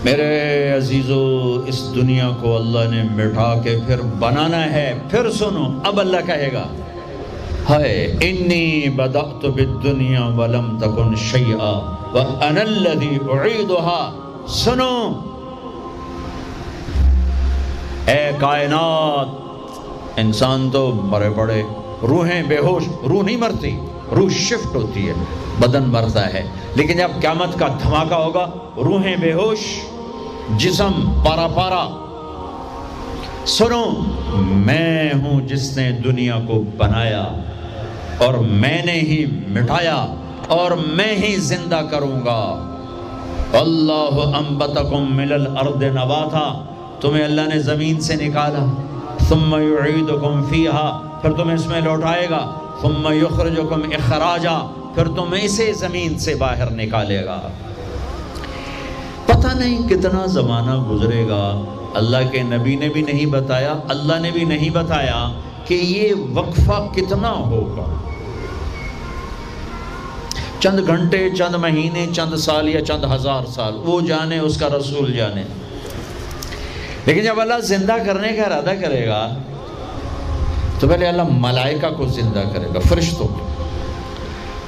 میرے عزیزو، اس دنیا کو اللہ نے مٹا کے پھر بنانا ہے. پھر سنو، اب اللہ کہے گا ہائے انی بدأت بالدنیا ولم تکن شیئا وانا الذی اعیدها. سنو اے کائنات، انسان تو مرے پڑے، روحیں بے ہوش، روح نہیں مرتی، روح شفٹ ہوتی ہے، بدن مرتا ہے. لیکن جب قیامت کا دھماکہ ہوگا، روحیں بے ہوش، جسم پارا پارا. سنو، میں ہوں جس نے دنیا کو بنایا اور میں نے ہی مٹایا اور میں ہی زندہ کروں گا. اللہ انبتکم من الارض نباتا، تمہیں اللہ نے زمین سے نکالا. ثم یعیدکم فیہا، پھر تمہیں اس میں لوٹائے گا. ثم یخرجکم اخراجا، پھر تمہیں اسے زمین سے باہر نکالے گا. پتہ نہیں کتنا زمانہ گزرے گا، اللہ کے نبی نے بھی نہیں بتایا، اللہ نے بھی نہیں بتایا کہ یہ وقفہ کتنا ہوگا. چند گھنٹے، چند مہینے، چند سال یا چند ہزار سال، وہ جانے، اس کا رسول جانے. لیکن جب اللہ زندہ کرنے کا ارادہ کرے گا تو پہلے اللہ ملائکہ کو زندہ کرے گا، فرشتوں کو،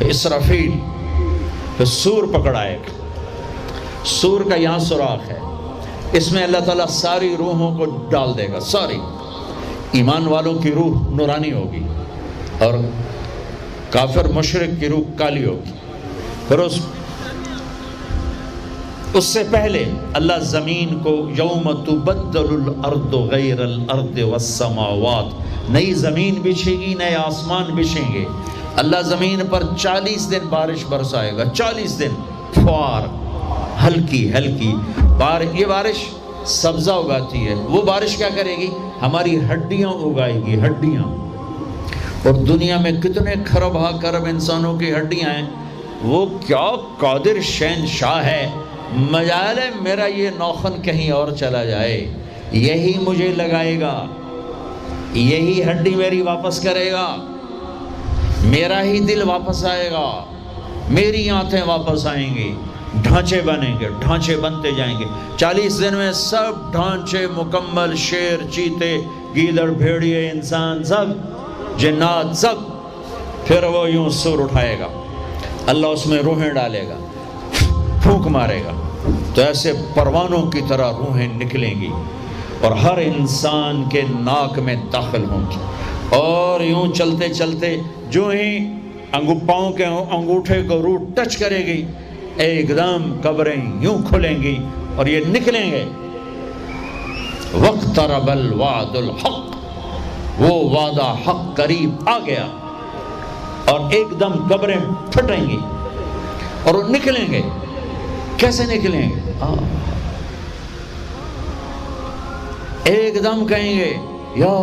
اسرافیل، پھر سور پکڑائے گا. سور کا یہاں سوراخ ہے، اس میں اللہ تعالیٰ ساری روحوں کو ڈال دے گا. ساری ایمان والوں کی روح نورانی ہوگی اور کافر مشرک کی روح کالی ہوگی. پھر اس سے پہلے اللہ زمین کو یوم تبدل الارض غیر الارض والسماوات، نئی زمین بچھے گی، نئے آسمان بچھیں گے. اللہ زمین پر 40 دن بارش برسائے گا. 40 دن فوار، ہلکی ہلکی یہ بارش سبزہ اگاتی ہے. وہ بارش کیا کرے گی؟ ہماری ہڈیاں اگائے گی، ہڈیاں. اور دنیا میں کتنے کھرب ہا کرب انسانوں کی ہڈیاں ہیں. وہ کیا قادر شہنشاہ ہے، مجال ہے میرا یہ نوخن کہیں اور چلا جائے، یہی مجھے لگائے گا، یہی ہڈی میری واپس کرے گا، میرا ہی دل واپس آئے گا، میری آنتیں واپس آئیں گی. ڈھانچے بنیں گے، ڈھانچے بنتے جائیں گے. 40 دن میں سب ڈھانچے مکمل، شیر، چیتے، گیدڑ، بھیڑیے، انسان، سب جنات، سب. پھر وہ یوں سور اٹھائے گا، اللہ اس میں روحیں ڈالے گا، پھونک مارے گا تو ایسے پروانوں کی طرح روحیں نکلیں گی اور ہر انسان کے ناک میں داخل ہوں گی. اور یوں چلتے چلتے جو ہی پاؤں کے انگوٹھے کو روح ٹچ کرے گی، ایک دم قبریں یوں کھلیں گی اور یہ نکلیں گے. وَاقْتَرَبَ الْوَعْدُ الْحَقِّ، وہ وعدہ حق قریب آ گیا. اور ایک دم قبریں پھٹیں گی اور وہ نکلیں گے. کیسے نکلیں گے؟ ایک دم کہیں گے یا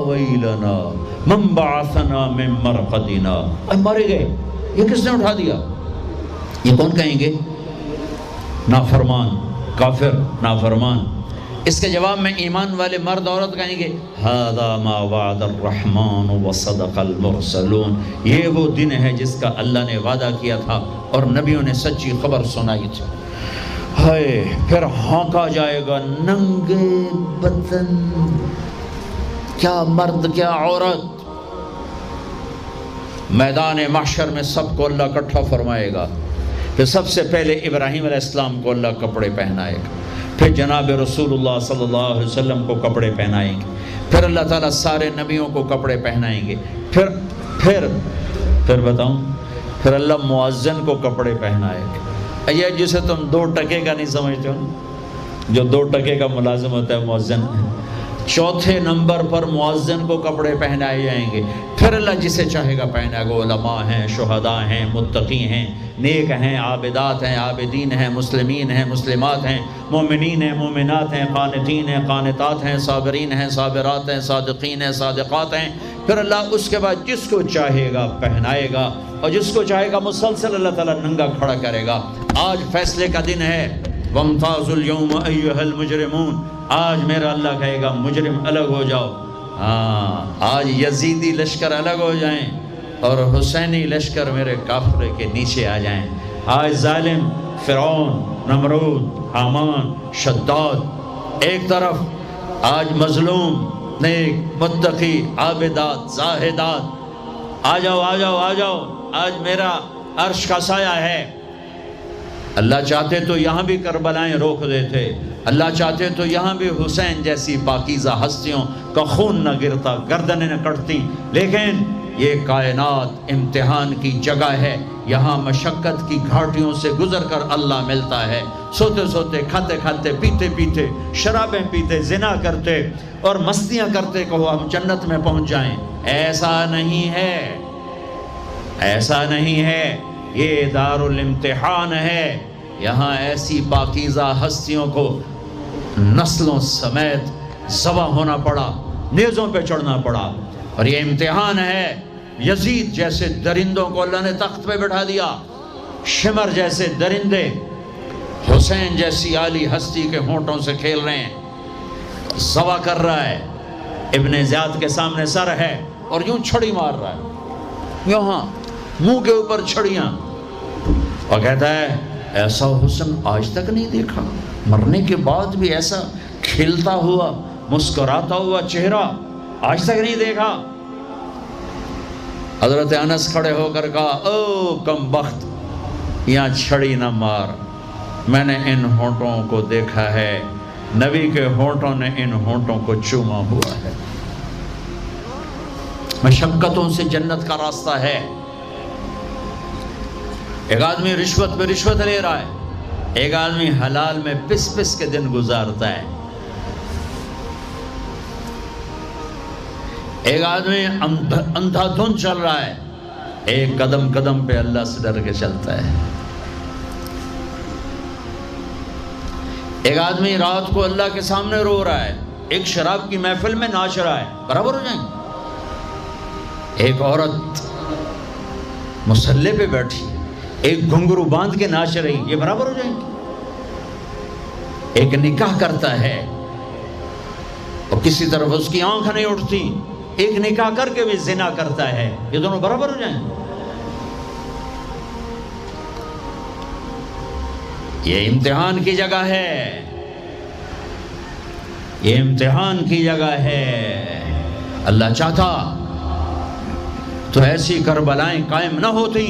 ویلنا من بعثنا من مرقدنا، مرے گئے، یہ کس نے اٹھا دیا؟ یہ کون کہیں گے؟ نافرمان، کافر، نافرمان. اس کے جواب میں ایمان والے مرد عورت کہیں گے ھذا ما وعد الرحمن وصدق المرسلون، یہ وہ دن ہے جس کا اللہ نے وعدہ کیا تھا اور نبیوں نے سچی خبر سنائی تھی. ہائے، پھر ہانکا جائے گا، ننگے بدن، کیا مرد کیا عورت. میدان محشر میں سب کو اللہ اکٹھا فرمائے گا. پھر سب سے پہلے ابراہیم علیہ السلام کو اللہ کپڑے پہنائے گا، پھر جناب رسول اللہ صلی اللہ علیہ وسلم کو کپڑے پہنائیں گے، پھر اللہ تعالیٰ سارے نبیوں کو کپڑے پہنائیں گے. پھر بتاؤں، پھر اللہ مؤذن کو کپڑے پہنائے گا. یہ جسے تم 2 ٹکے کا نہیں سمجھتے ہو، جو 2 ٹکے کا ملازم ہوتا ہے مؤذن، 4تھے نمبر پر مؤذن کو کپڑے پہنائے جائیں گے. پھر اللہ جسے چاہے گا پہنائے گا. علماء ہیں، شہداء ہیں، متقی ہیں، نیک ہیں، عابدات ہیں، عابدین ہیں، مسلمین ہیں، مسلمات ہیں، مومنین ہیں، مومنات ہیں، قانتین ہیں، قانتات ہیں، صابرین ہیں، صابرات ہیں، صادقین ہیں، صادقات ہیں. پھر اللہ اس کے بعد جس کو چاہے گا پہنائے گا اور جس کو چاہے گا مسلسل اللہ تعالیٰ ننگا کھڑا کرے گا. آج فیصلے کا دن ہے. وَامْتَازُوا الْيَوْمَ أَيُّهَا الْمُجْرِمُونَ، آج میرا اللہ کہے گا مجرم الگ ہو جاؤ. آج یزیدی لشکر الگ ہو جائیں اور حسینی لشکر میرے کافرے کے نیچے آ جائیں. آج ظالم فرعون، نمرود، حامان، شداد، ایک طرف آج مظلوم، نیک، متقی، عابدات، زاہدات، آ جاؤ آ جاؤ آ جاؤ، آج میرا عرش کا سایہ ہے۔ اللہ چاہتے تو یہاں بھی کربلائیں روک دیتے، اللہ چاہتے تو یہاں بھی حسین جیسی پاکیزہ ہستیوں کا خون نہ گرتا، گردنیں نہ کٹتی، لیکن یہ کائنات امتحان کی جگہ ہے، یہاں مشقت کی گھاٹیوں سے گزر کر اللہ ملتا ہے۔ سوتے سوتے، کھاتے کھاتے، پیتے پیتے، شرابیں پیتے، زنا کرتے اور مستیاں کرتے کہو ہم جنت میں پہنچ جائیں، ایسا نہیں ہے، ایسا نہیں ہے، یہ دار الامتحان ہے۔ یہاں ایسی پاکیزہ ہستیوں کو نسلوں سمیت ذبح ہونا پڑا، نیزوں پہ چڑھنا پڑا، اور یہ امتحان ہے۔ یزید جیسے درندوں کو اللہ نے تخت پہ بٹھا دیا، شمر جیسے درندے حسین جیسی عالی ہستی کے ہونٹوں سے کھیل رہے ہیں، ذبح کر رہا ہے، ابن زیاد کے سامنے سر ہے اور یوں چھڑی مار رہا ہے، یہاں منہ کے اوپر چھڑیاں، اور کہتا ہے ایسا حسن آج تک نہیں دیکھا، مرنے کے بعد بھی ایسا کھلتا ہوا مسکراتا ہوا چہرہ آج تک نہیں دیکھا۔ حضرت انس کھڑے ہو کر کہا او کم بخت، یہاں چھڑی نہ مار، میں نے ان ہونٹوں کو دیکھا ہے، نبی کے ہونٹوں نے ان ہونٹوں کو چوما ہوا ہے۔ مشقتوں سے جنت کا راستہ ہے۔ ایک آدمی رشوت پہ رشوت لے رہا ہے، ایک آدمی حلال میں پس پس کے دن گزارتا ہے، ایک آدمی اندھا دھن چل رہا ہے، ایک قدم قدم پہ اللہ سے ڈر کے چلتا ہے، ایک آدمی رات کو اللہ کے سامنے رو رہا ہے، ایک شراب کی محفل میں ناچ رہا ہے، برابر ہو جائیں گے؟ ایک عورت مصلی پہ بیٹھی، ایک گھنگرو باندھ کے ناچ رہی، یہ برابر ہو جائیں گے؟ ایک نکاح کرتا ہے اور کسی طرف اس کی آنکھ نہیں اٹھتی، ایک نکاح کر کے بھی زنا کرتا ہے، یہ دونوں برابر ہو جائیں گے؟ یہ امتحان کی جگہ ہے، یہ امتحان کی جگہ ہے۔ اللہ چاہتا تو ایسی کربلائیں قائم نہ ہوتی،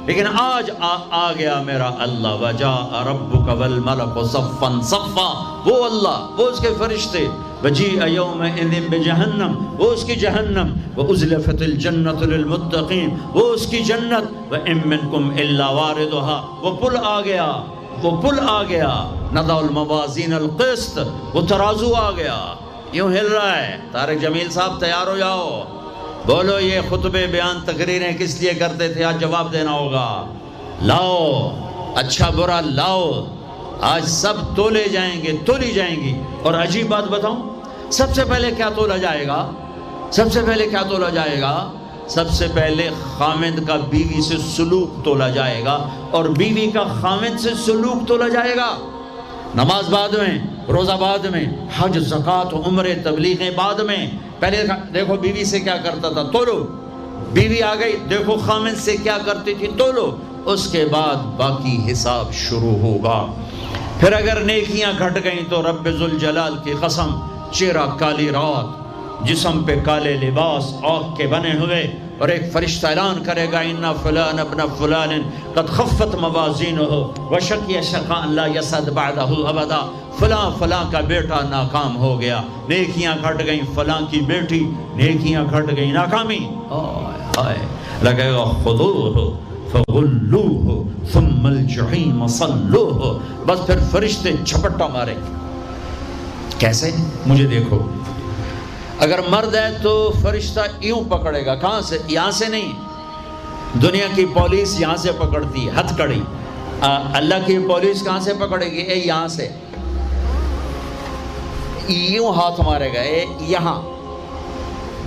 لیکن آج آ گیا میرا اللہ، وجاء ربک والملک صفا صفا، وہ اللہ، وہ اس کے فرشتے، وجیء یومئذ بجہنم، وہ اس کی جہنم، وازلفت الجنۃ للمتقین، وہ اس کی جنت، وان منکم الا واردها، وہ پل آ گیا، وہ پل آ گیا، نضع الموازین القسط، وہ ترازو آ گیا، یوں ہل رہا ہے۔ طارق جمیل صاحب تیار ہو جاؤ، بولو یہ خطبے بیان تقریریں کس لیے کرتے تھے، آج جواب دینا ہوگا، لاؤ اچھا برا لاؤ، آج سب تولے جائیں گے، تولی جائیں گی۔ اور عجیب بات بتاؤں، سب سے پہلے کیا تولا جائے گا؟ سب سے پہلے کیا تولا جائے گا؟ سب سے پہلے خامد کا بیوی سے سلوک تولا جائے گا، اور بیوی کا خامد سے سلوک تولا جائے گا۔ نماز بعد میں، روزہ بعد میں، حج، زکوٰۃ، عمرے، تبلیغیں بعد میں۔ پہلے دیکھو بیوی سے کیا کرتا تھا، تولو، بیوی آ گئی، دیکھو خامد سے کیا کرتی تھی، تولو، اس کے بعد باقی حساب شروع ہوگا۔ پھر اگر نیکیاں گھٹ گئیں تو رب ذوالجلال کی قسم، چہرہ کالی رات، جسم پہ کالے لباس آگ کے بنے ہوئے، اور ایک فرشتہ اعلان کرے گا ان فلان ابن فلان قد خفت موازینہ وشقی شقاء لا یسعد بعدہ ابدا، فلاں فلاں کا بیٹا ناکام ہو گیا، نیکیاں گھٹ گئیں، فلاں کی بیٹی نیکیاں گھٹ گئیں، ناکامی۔ ہائے لگے گا خذوہ فغلوہ ثم الجحیم صلوہ، بس پھر فرشتے جھپٹا مارے۔ کیسے؟ مجھے دیکھو، اگر مرد ہے تو فرشتہ یوں پکڑے گا، کہاں سے؟ یہاں سے نہیں، دنیا کی پولیس یہاں سے پکڑتی ہے، ہتھ کڑی، اللہ کی پولیس کہاں سے پکڑے گی؟ اے یہاں سے، یوں ہاتھ مارے گا، اے یہاں،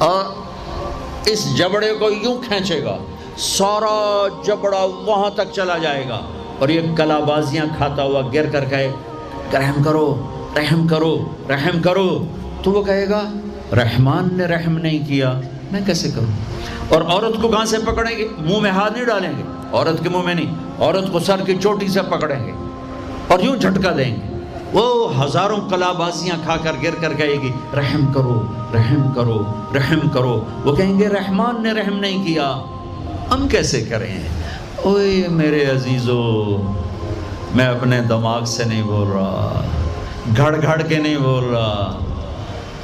اور اس جبڑے کو یوں کھینچے گا، سارا جبڑا وہاں تک چلا جائے گا، اور یہ کلا بازیاں کھاتا ہوا گر کر کہے رحم کرو رحم کرو رحم کرو، تو وہ کہے گا رحمان نے رحم نہیں کیا، میں کیسے کروں؟ اور عورت کو کہاں سے پکڑیں گے؟ منہ میں ہاتھ نہیں ڈالیں گے، عورت کے منہ میں نہیں، عورت کو سر کی چوٹی سے پکڑیں گے، اور یوں جھٹکا دیں گے، وہ ہزاروں کلابازیاں کھا کر گر کر کہے گی رحم کرو رحم کرو رحم کرو، وہ کہیں گے رحمان نے رحم نہیں کیا، ہم کیسے کریں؟ اوے میرے عزیزو، میں اپنے دماغ سے نہیں بول رہا، گھڑ گھڑ کے نہیں بول رہا،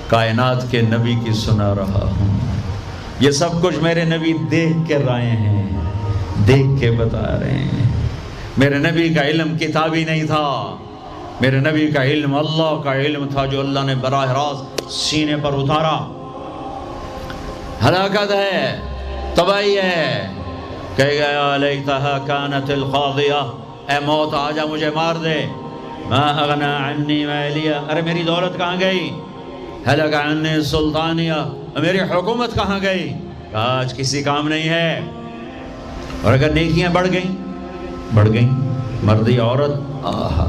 کائنات کے نبی کی سنا رہا ہوں۔ یہ سب کچھ میرے نبی دیکھ کے رائے ہیں، دیکھ کے بتا رہے ہیں۔ میرے نبی کا علم کتابی نہیں تھا، میرے نبی کا علم اللہ کا علم تھا جو اللہ نے براہ راست سینے پر اتارا۔ ہلاکت ہے، تباہی ہے، کہے گا یا لیتہا کانت القاضیہ، اے موت آجا مجھے مار دے، ما اغنا عنی مالیہ، ارے میری دولت کہاں گئی؟ ہلک عنی سلطانیہ، میری حکومت کہاں گئی؟ آج کسی کام نہیں ہے۔ اور اگر نیکیاں بڑھ گئیں، مردی عورت، آہا،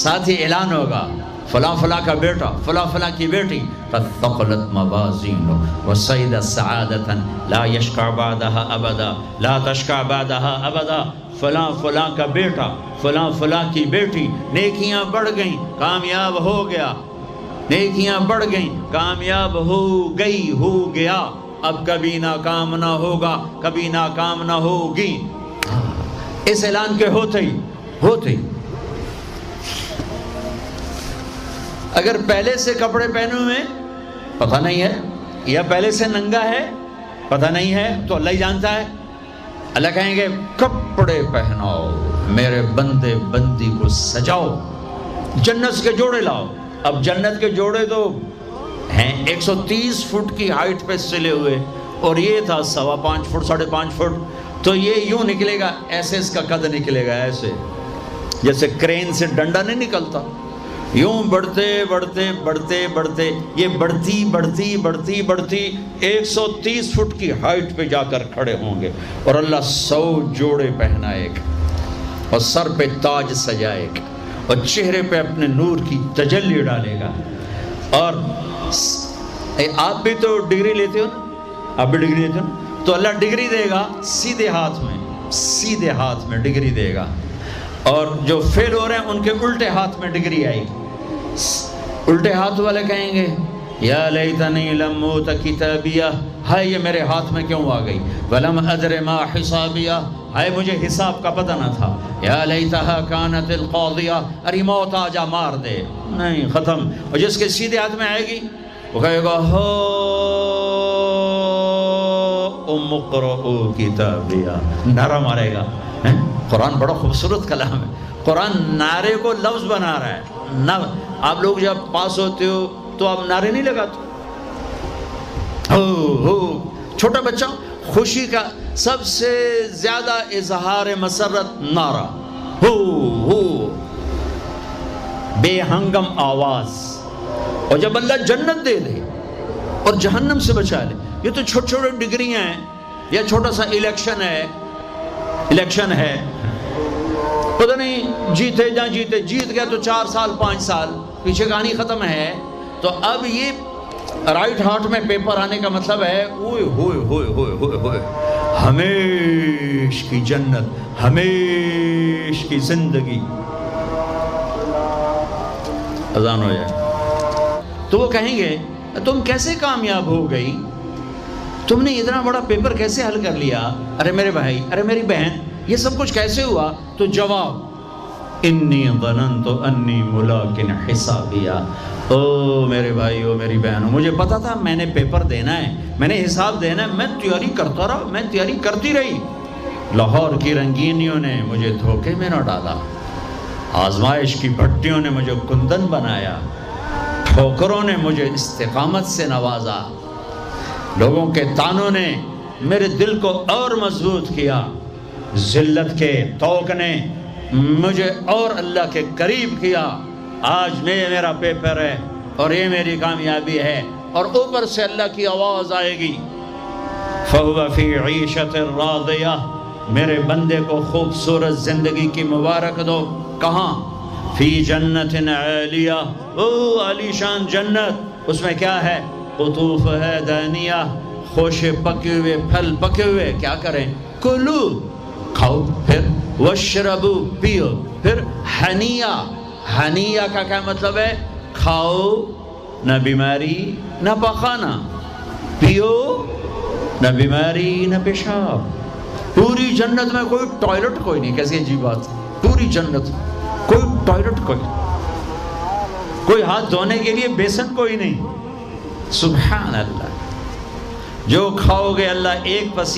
ساتھ ہی اعلان ہوگا فلاں فلاں کا بیٹا، فلاں فلاں کی بیٹی، قد ثقلت موازینہ وصعد سعادۃ لا یشقى بعدها ابدا، لا تشقى بعدها ابدا، فلاں فلاں کا بیٹا، فلاں فلاں کی بیٹی، نیکیاں بڑھ گئیں، کامیاب ہو گیا، نیکیاں بڑھ گئیں، کامیاب ہو گیا، اب کبھی ناکام نہ ہوگا، کبھی ناکام نہ ہوگی۔ اس اعلان کے ہوتے ہی اگر پہلے سے کپڑے پہنے ہوئے پتہ نہیں ہے، یا پہلے سے ننگا ہے پتہ نہیں ہے، تو اللہ ہی جانتا ہے۔ اللہ کہیں گے کپڑے پہناؤ، میرے بندے بندی کو سجاؤ، جنت کے جوڑے لاؤ۔ اب جنت کے جوڑے تو ہیں 130 فٹ کی ہائٹ پہ سلے ہوئے، اور یہ تھا 5.25 فٹ 5.5 فٹ، تو یہ یوں نکلے گا، ایسے اس کا قد نکلے گا، ایسے جیسے کرین سے ڈنڈا نہیں نکلتا، یوں بڑھتے بڑھتے بڑھتے بڑھتے یہ بڑھتی 130 فٹ کی ہائٹ پہ جا کر کھڑے ہوں گے، اور اللہ 100 جوڑے پہنائے گا، اور سر پہ تاج سجائے گا، اور چہرے پہ اپنے نور کی تجلی ڈالے گا۔ اور آپ بھی تو ڈگری لیتے ہو نا، آپ بھی ڈگری لیتے ہو نا، تو اللہ ڈگری دے گا سیدھے ہاتھ میں ڈگری دے گا، اور جو فیل ہو رہے ہیں ان کے الٹے ہاتھ میں ڈگری آئے گی۔ الٹے ہاتھ والے کہیں گے یا لیتنی لم اوت کتابیہ، ہائے یہ میرے ہاتھ میں کیوں آ گئی، ولم ادر ما حسابیہ، ہائے مجھے حساب کا پتہ نہ تھا، یا لیتہا کانت القاضیہ، ارے موت آجا مار دے، نہیں ختم۔ اور جس کے سیدھے ہاتھ میں آئے گی وہ کہے گا ہو ام اقرؤ کتابیہ، نعرہ مارے گا۔ قرآن بڑا خوبصورت کلام ہے، قرآن نعرے کو لفظ بنا رہا ہے۔ آپ لوگ جب پاس ہوتے ہو تو آپ نعرے نہیں لگاتے، چھوٹا بچہ خوشی کا سب سے زیادہ اظہار مسرت نعرہ، ہو بے ہنگم آواز۔ اور جب اللہ جنت دے دے اور جہنم سے بچا لے، یہ تو چھوٹے چھوٹے ڈگریاں ہیں، یا چھوٹا سا الیکشن ہے، پتہ نہیں جیتے جا جیتے، جیت گیا تو 4 سال 5 سال، پیچھے کہانی ختم ہے۔ تو اب یہ رائٹ ہارٹ میں پیپر آنے کا مطلب ہے اوئے ہوئے ہوئے ہوئے ہوئے ہوئے ہمیش کی جنت، ہمیش کی زندگی۔ اذان ہو جائے تو وہ کہیں گے تم کیسے کامیاب ہو گئی، تم نے اتنا بڑا پیپر کیسے حل کر لیا، ارے میرے بھائی، ارے میری بہن، یہ سب کچھ کیسے ہوا؟ تو جواب انی ظننت انی ملاق حسابیہ، او میرے بھائی، او میری بہن، مجھے پتا تھا میں نے پیپر دینا ہے، میں نے حساب دینا ہے، میں تیاری کرتا رہا، میں تیاری کرتی رہی۔ لاہور کی رنگینیوں نے مجھے دھوکے میں نہ ڈالا، آزمائش کی بھٹیوں نے مجھے کندن بنایا، ٹھوکروں نے مجھے استقامت سے نوازا، لوگوں کے تانوں نے میرے دل کو اور مضبوط کیا، ذلت کے توق نے مجھے اور اللہ کے قریب کیا۔ آج میرا پیپر ہے اور یہ میری کامیابی ہے، اور اوپر سے اللہ کی آواز آئے گی فَهُوَ فِي عِيشَةٍ رَاضِيَةٍ، میرے بندے کو خوبصورت زندگی کی مبارک دو۔ کہاں؟ فی جنت عالیہ، او عالی شان جنت، اس میں کیا ہے؟ قطوف ہے دانیہ، خوشے پکے ہوئے، پھل پکے ہوئے، کیا کریں؟ کلو، کھاؤ، پھر وشربو، پیو، پھر ہنیا، ہنیا کا کیا مطلب ہے؟ کھاؤ نہ بیماری نہ پخانا، پیو نہ بیماری نہ پیشاب۔ پوری جنت میں کوئی ٹوائلٹ کوئی نہیں، کیسی عجیب بات، پوری جنت کوئی ٹوائلٹ کوئی ہاتھ دھونے کے لیے بیسن کوئی نہیں۔ سبحان اللہ، جو کھاؤ گے اللہ ایک پسینہ